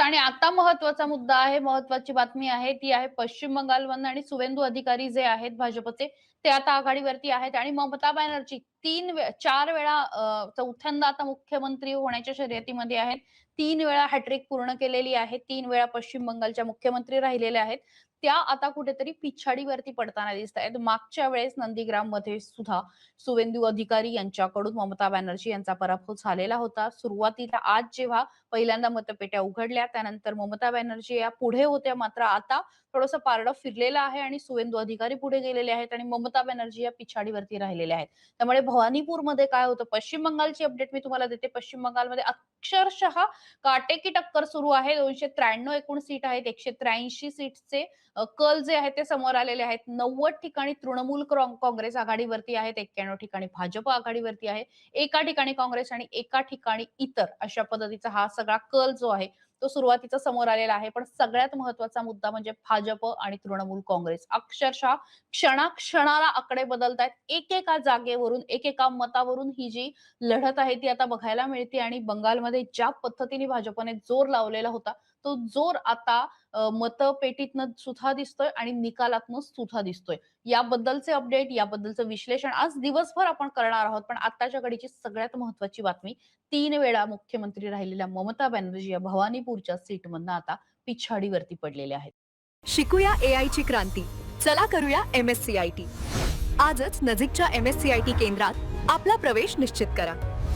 आणि आता महत्त्वाचा मुद्दा आहे, महत्त्वाची बातमी आहे, ती आहे पश्चिम बंगालमधनं आणि शुवेंदू अधिकारी जे आहेत भाजपचे, ते आता आघाडीवरती आहेत आणि ममता बॅनर्जी 4 वेळा चौथ्यांदा आता मुख्यमंत्री होण्याच्या शर्यतीमध्ये आहेत. 3 वेळा हॅट्रिक पूर्ण केलेली आहे. 3 वेळा पश्चिम बंगालच्या मुख्यमंत्री राहिलेल्या आहेत. त्या आता कुठेतरी पिछाडीवरती पडताना दिसतायत. मागच्या वेळेस नंदीग्राममध्ये सुद्धा शुवेंदू अधिकारी यांच्याकडून ममता बॅनर्जी यांचा पराभव झालेला होता. सुरुवातीला आज जेव्हा पहिल्यांदा मतपेट्या उघडल्या, त्यानंतर ममता बॅनर्जी या पुढे होत्या. मात्र आता थोडंसं पारडं फिरलेलं आहे आणि शुवेंदू अधिकारी पुढे गेलेले आहेत आणि ममता बॅनर्जी या पिछाडीवरती राहिलेल्या आहेत. त्यामुळे भवानीपूरमध्ये काय होतं, पश्चिम बंगालची अपडेट मी तुम्हाला देते. पश्चिम बंगालमध्ये अक्षरशः काटेकी टक्कर सुरू आहे. 293 एकूण सीट आहेत. 183 सीट्सचे कल जे आहेत ते समोर आलेले आहेत. 90 ठिकाणी तृणमूल काँग्रेस आघाडीवरती आहेत. 91 ठिकाणी भाजप आघाडीवरती आहे. एका ठिकाणी काँग्रेस आणि एका ठिकाणी इतर अशा पद्धतीचा हा सगळा कल जो आहे तो सुरुवातीचा समोर आलेला आहे. पण सगळ्यात महत्त्वाचा मुद्दा म्हणजे भाजप आणि तृणमूल काँग्रेस. अक्षरशः क्षणाक्षणाला आकडे बदलतायत. एकेका जागेवरून, एकेका मतावरून ही जी लढत आहे ती आता बघायला मिळते आणि बंगालमध्ये ज्या पद्धतीने भाजपने जोर लावलेला होता, तो जोर आता मतपेटीतनं सुद्धा दिसतोय आणि निकालातनं सुद्धा दिसतोय. याबद्दलचे अपडेट, याबद्दलचं विश्लेषण आज दिवसभर आपण करणार आहोत. पण आत्ताच्या घडीची सगळ्यात महत्त्वाची बातमी 3 वेळा मुख्यमंत्री राहिलेल्या ममता बॅनर्जी या भवानीपूरच्या सीटमधनं आता पिछाडीवरती पडलेल्या आहेत. शिकूया एआय ची क्रांती. चला करूया MSCIT. आजच नजीकच्या MSCIT केंद्रात आपला प्रवेश निश्चित करा.